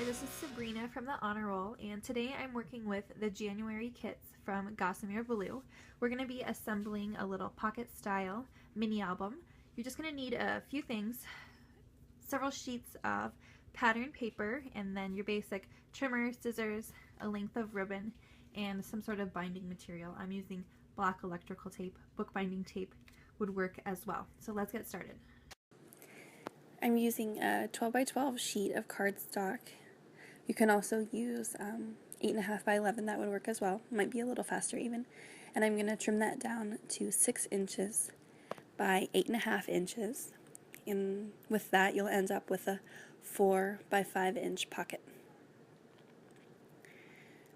there, this is Sabrina from the Honor Roll, and today I'm working with the January kits from Gossamer Blue. We're going to be assembling a little pocket style mini album. You're just going to need a few things, several sheets of pattern paper, and then your basic trimmer, scissors, a length of ribbon, and some sort of binding material. I'm using black electrical tape. Bookbinding tape would work as well. So let's get started. I'm using a 12 by 12 sheet of cardstock. You can also use 8.5 by 11, that would work as well. Might be a little faster even. And I'm going to trim that down to 6 inches by 8.5 inches. And with that, you'll end up with a 4 by 5 inch pocket.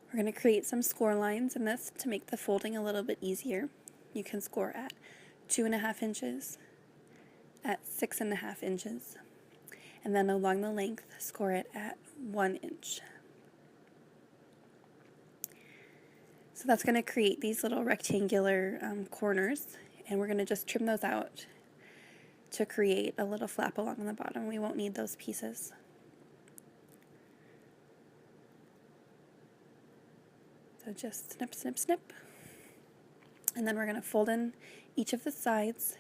We're going to create some score lines in this to make the folding a little bit easier. You can score at 2.5 inches, at 6.5 inches, and then along the length score it at 1 inch. So that's going to create these little rectangular corners, and we're going to just trim those out to create a little flap along the bottom. We won't need those pieces. So just snip, snip, snip, and then we're going to fold in each of the sides.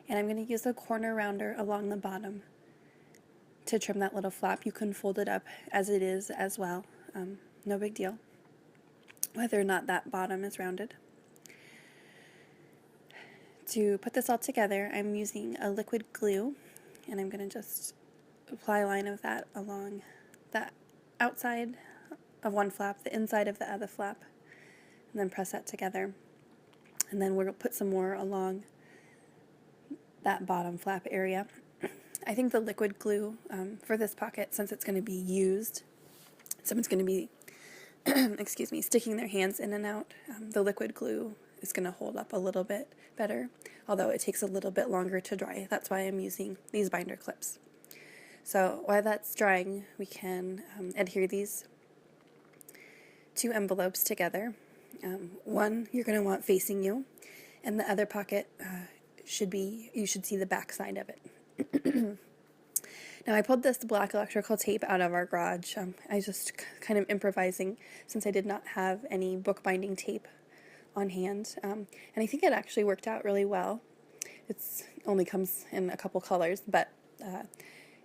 And I'm going to use a corner rounder along the bottom to trim that little flap. You can fold it up as it is as well. No big deal, whether or not that bottom is rounded. To put this all together, I'm using a liquid glue, and I'm going to just apply a line of that along the outside of one flap, the inside of the other flap, and then press that together. And then we're going to put some more along that bottom flap area. I think the liquid glue for this pocket, since it's going to be used, someone's going to be excuse me, sticking their hands in and out, the liquid glue is going to hold up a little bit better, although it takes a little bit longer to dry. That's why I'm using these binder clips. So while that's drying, we can adhere these two envelopes together. One you're going to want facing you, and the other pocket you should see the back side of it. Now I pulled this black electrical tape out of our garage. I just kind of improvising since I did not have any bookbinding tape on hand. And I think it actually worked out really well. It's only comes in a couple colors, but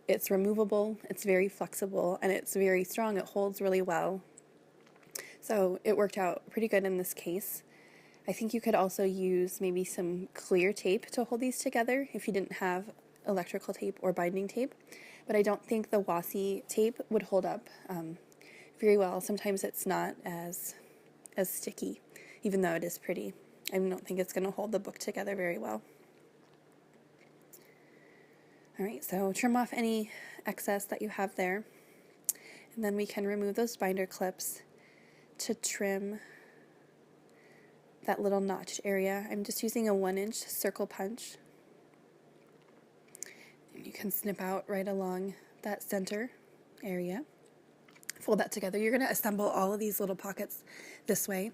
it's removable, it's very flexible, and it's very strong. It holds really well. So it worked out pretty good in this case. I think you could also use maybe some clear tape to hold these together if you didn't have electrical tape or binding tape, but I don't think the washi tape would hold up very well. Sometimes it's not as sticky, even though it is pretty. I don't think it's going to hold the book together very well. Alright, so trim off any excess that you have there, and then we can remove those binder clips to trim that little notch area. I'm just using a 1-inch circle punch. And you can snip out right along that center area. Fold that together. You're going to assemble all of these little pockets this way.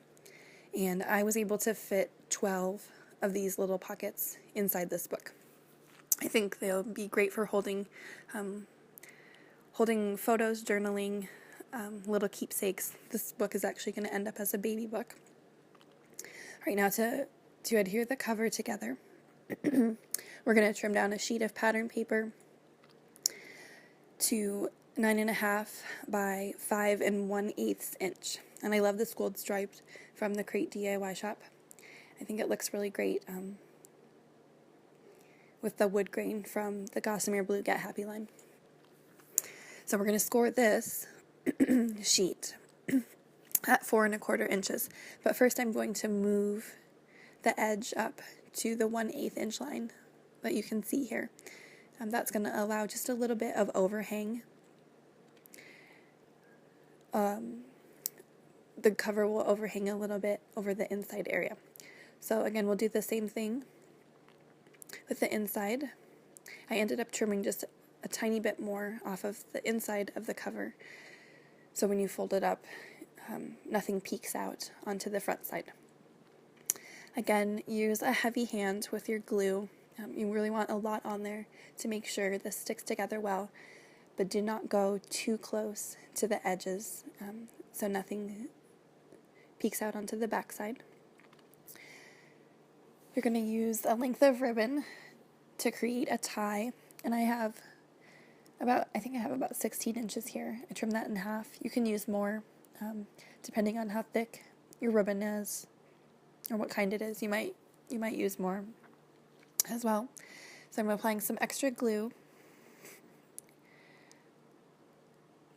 And I was able to fit 12 of these little pockets inside this book. I think they'll be great for holding photos, journaling, little keepsakes. This book is actually going to end up as a baby book. Right now, to adhere the cover together, we're going to trim down a sheet of pattern paper to 9.5 by 5 1/8 inch. And I love this gold striped from the Crate DIY shop. I think it looks really great with the wood grain from the Gossamer Blue Get Happy line. So we're going to score this sheet at 4 1/4 inches. But first I'm going to move the edge up to the 1/8 inch line that you can see here. That's going to allow just a little bit of overhang. The cover will overhang a little bit over the inside area. So again, we'll do the same thing with the inside. I ended up trimming just a tiny bit more off of the inside of the cover, so when you fold it up, nothing peeks out onto the front side. Again, use a heavy hand with your glue. You really want a lot on there to make sure this sticks together well, but do not go too close to the edges so nothing peeks out onto the backside. You're going to use a length of ribbon to create a tie, and I think I have about 16 inches here. I trimmed that in half. You can use more depending on how thick your ribbon is or what kind it is. You might use more as well. So I'm applying some extra glue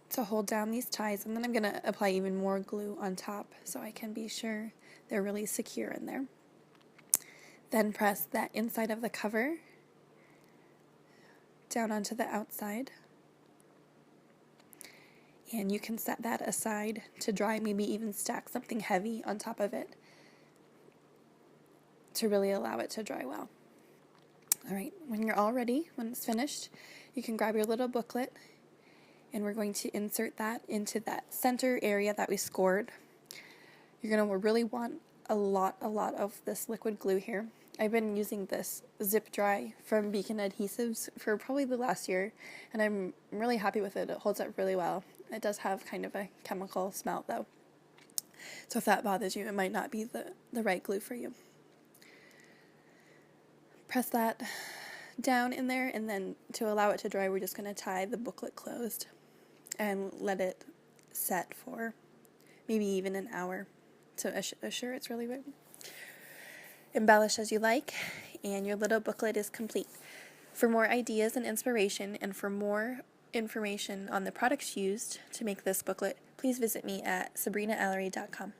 to hold down these ties, and then I'm going to apply even more glue on top so I can be sure they're really secure in there. Then press that inside of the cover down onto the outside, and you can set that aside to dry, maybe even stack something heavy on top of it to really allow it to dry well. Alright, when you're all ready, when it's finished, you can grab your little booklet, and we're going to insert that into that center area that we scored. You're going to really want a lot of this liquid glue here. I've been using this zip dry from Beacon Adhesives for probably the last year, and I'm really happy with it. It holds up really well. It does have kind of a chemical smell though, so if that bothers you, it might not be the right glue for you. Press that down in there, and then to allow it to dry, we're just going to tie the booklet closed and let it set for maybe even an hour to assure it's really good. Embellish as you like, and your little booklet is complete. For more ideas and inspiration, and for more information on the products used to make this booklet, please visit me at sabrinaallery.com.